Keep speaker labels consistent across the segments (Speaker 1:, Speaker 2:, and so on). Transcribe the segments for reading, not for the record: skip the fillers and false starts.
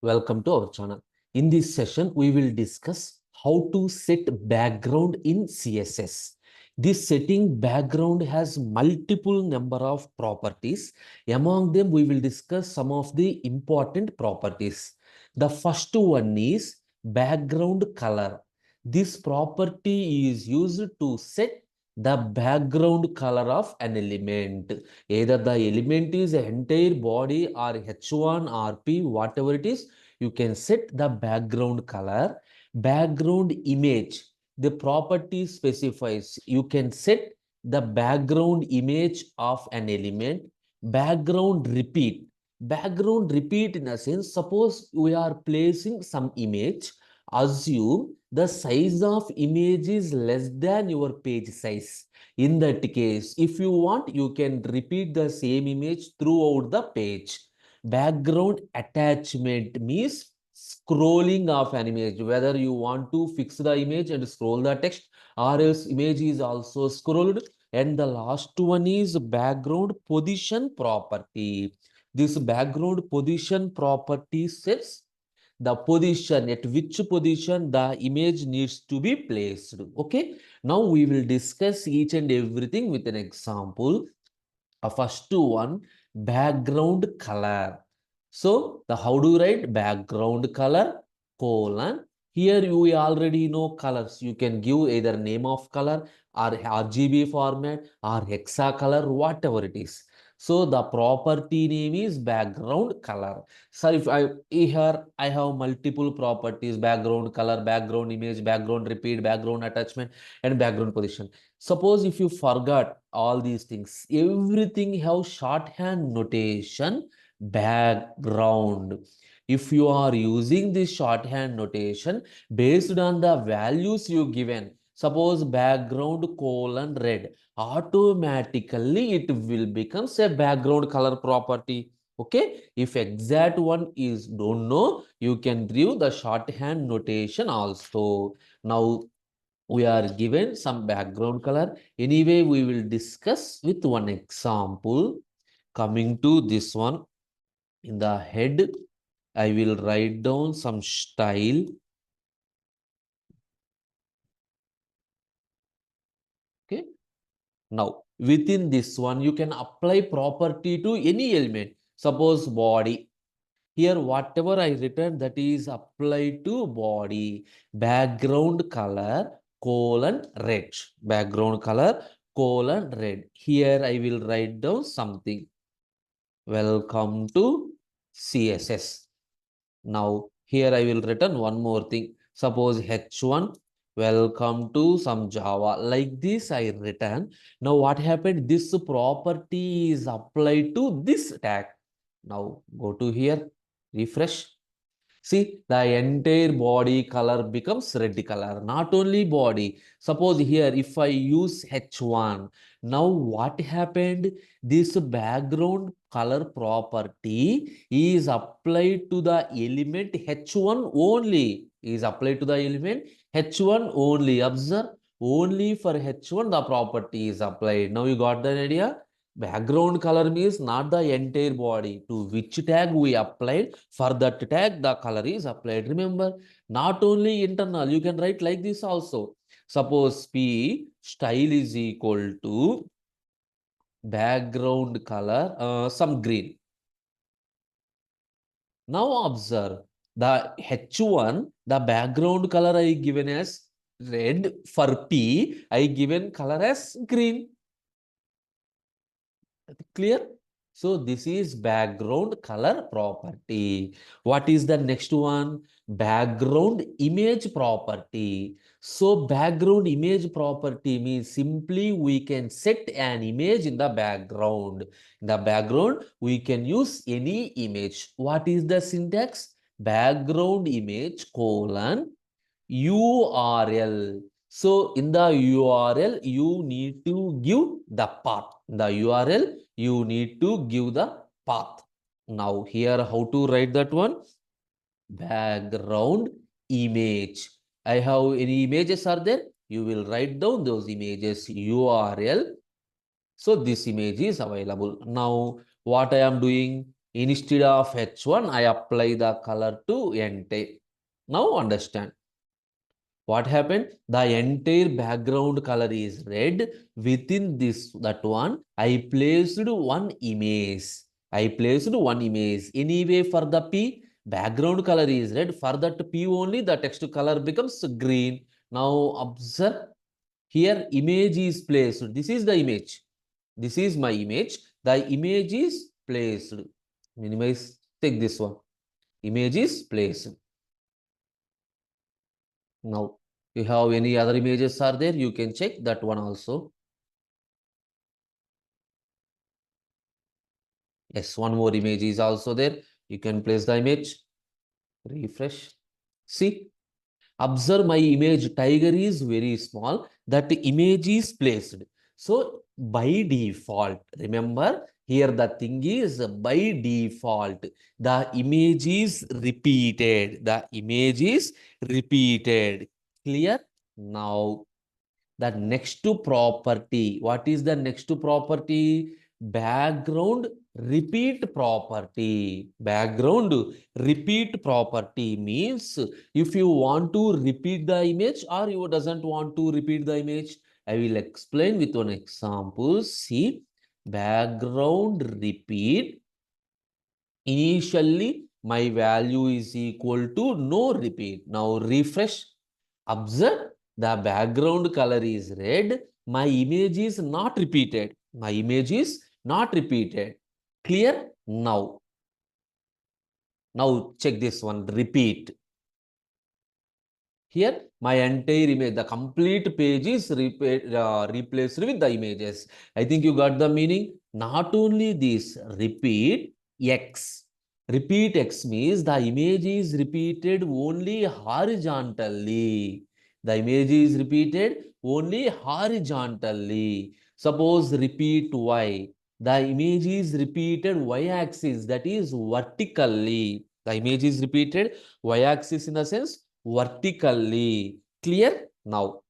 Speaker 1: Welcome to our channel. In this session, we will discuss how to set background in CSS. This setting background has multiple number of properties. Among them, we will discuss some of the important properties. The first one is background color. This property is used to set the background color of an element. Either the element is an entire body or H1 or P, whatever it is, you can set the background color. Background image, the property specifies you can set the background image of an element. Background repeat in a sense, suppose we are placing some image, assume the size of image is less than your page size. In that case, if you want, you can repeat the same image throughout the page. Background attachment means scrolling of an image, whether you want to fix the image and scroll the text, or else image is also scrolled. And the last one is background position property. This background position property sets the position, at which position the image needs to be placed. Okay, now we will discuss each and everything with an example. First one, background color. So the how do you write background color colon? Here you already know colors. You can give either name of color or RGB format or hexa color, whatever it is. So the property name is background color. So if I here I have multiple properties: background color, background image, background repeat, background attachment, and background position. Suppose if you forgot all these things, everything have shorthand notation background. If you are using this shorthand notation based on the values you given, suppose background colon red, automatically it will become a background color property. Okay, if exact one is don't know, you can give the shorthand notation also. Now we are given some background color. Anyway, we will discuss with one example. Coming to this one, in the head, I will write down some style. Okay. Now, within this one, you can apply property to any element. Suppose body. Here, whatever I written, that is applied to body. Background color, colon, red. Background color, colon, red. Here, I will write down something. Welcome to CSS. Now, here I will written one more thing. Suppose H1, welcome to some Java. Like this, I written. Now, what happened? This property is applied to this tag. Now, go to here, refresh. See, the entire body color becomes red color. Not only body. Suppose here, if I use H1, now what happened? This background color property is applied to the element H1 only. Is applied to the element H1 only. Observe, only for H1 the property is applied. Now you got the idea? Background color means not the entire body. To which tag we applied, for that tag the color is applied. Remember, not only internal, you can write like this also. Suppose P style is equal to background color, some green. Now observe, the H1, the background color I given as red. For P, I given color as green. Clear? So this is background color property. What is the next one? Background image property. So background image property means simply we can set an image in the background. In the background, we can use any image. What is the syntax? Background image colon URL. So in the URL, you need to give the path. In the URL, you need to give the path. Now here, how to write that one? Background image. I have any images are there? You will write down those images URL. So this image is available. Now what I am doing? Instead of H1, I apply the color to entire. Now understand. What happened? The entire background color is red. Within this, that one, I placed one image. I placed one image. Anyway, for the P, background color is red. For that P only, the text color becomes green. Now observe. Here, image is placed. This is the image. This is my image. The image is placed. Minimize. Take this one. Image is placed. Now, you have any other images are there, you can check that one also. Yes, one more image is also there. You can place the image. Refresh. See, observe my image. Tiger is very small. That image is placed. So, by default, remember, here the thing is by default, the image is repeated. The image is repeated. Clear? Now, the next to property. What is the next to property? Background repeat property. Background repeat property means if you want to repeat the image or you doesn't want to repeat the image, I will explain with one example. See, background repeat. Initially, my value is equal to no repeat. Now refresh. Observe, the background color is red. My image is not repeated. My image is not repeated. Clear? Now check this one. Repeat. Here, my entire image, the complete page is replaced with the images. I think you got the meaning. Not only this, repeat X. Repeat X means the image is repeated only horizontally. The image is repeated only horizontally. Suppose repeat Y. The image is repeated Y-axis, that is vertically. The image is repeated Y-axis in the sense vertically. Clear? Now,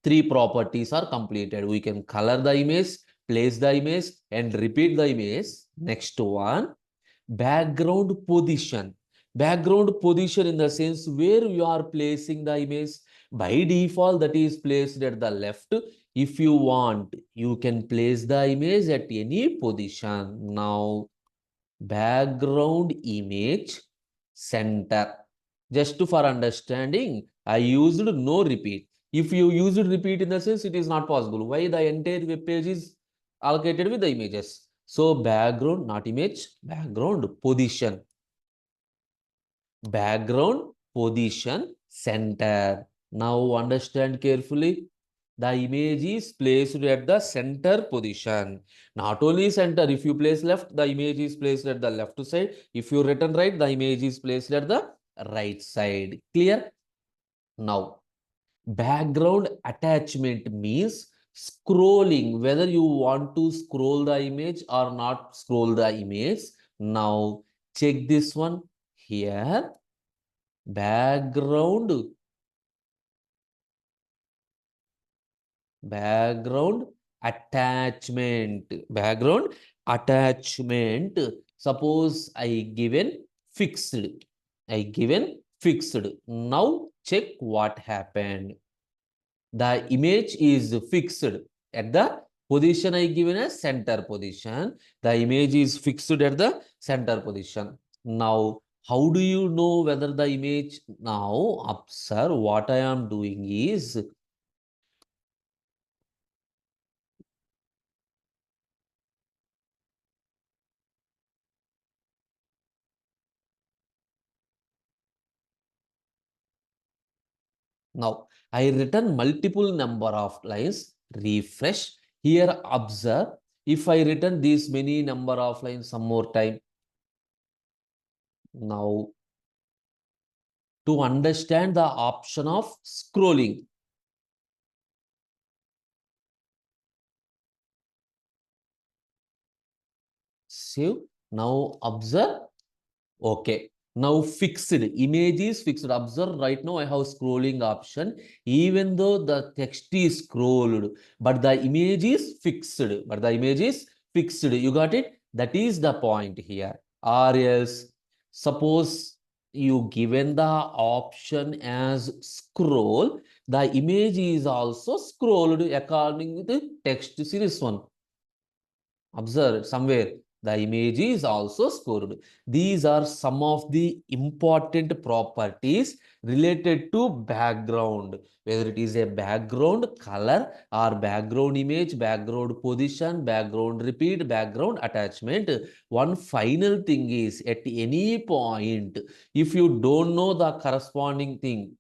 Speaker 1: three properties are completed. We can color the image, place the image, and repeat the image. Next one, background position. Background position in the sense where you are placing the image. By default, that is placed at the left. If you want, you can place the image at any position. Now, background image center. Just for understanding, I used no repeat. If you use repeat in the sense, it is not possible. Why? The entire web page is allocated with the images. So background, not image, background position. Background position center. Now understand carefully. The image is placed at the center position. Not only center, if you place left, the image is placed at the left side. If you return right, the image is placed at the right side. Clear? Now, background attachment means scrolling, whether you want to scroll the image or not scroll the image. Now, check this one here. Background background attachment. Suppose I given fixed. Now check what happened. The image is fixed at the position I given as center position. The image is fixed at the center position. Now, how do you know whether the image? Now observe what I am doing is, now I return multiple number of lines, refresh. Here observe, if I return this many number of lines some more time. Now to understand the option of scrolling. Save. Now observe. Okay. Now fixed image is fixed. Observe right now I have scrolling option. Even though the text is scrolled, but the image is fixed. You got it? That is the point here. Or else, suppose you given the option as scroll, the image is also scrolled according to the text series one. Observe somewhere the image is also scored. These are some of the important properties related to background, whether it is a background color or background image, background position, background repeat, background attachment. One final thing is, at any point, if you don't know the corresponding thing,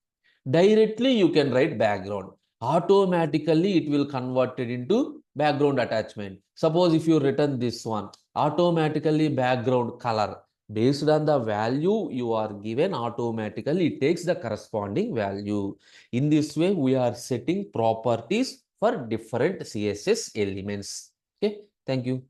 Speaker 1: directly you can write background. Automatically it will convert it into background attachment. Suppose if you written this one, automatically background color, based on the value you are given, automatically it takes the corresponding value. In this way we are setting properties for different CSS elements. Okay, thank you.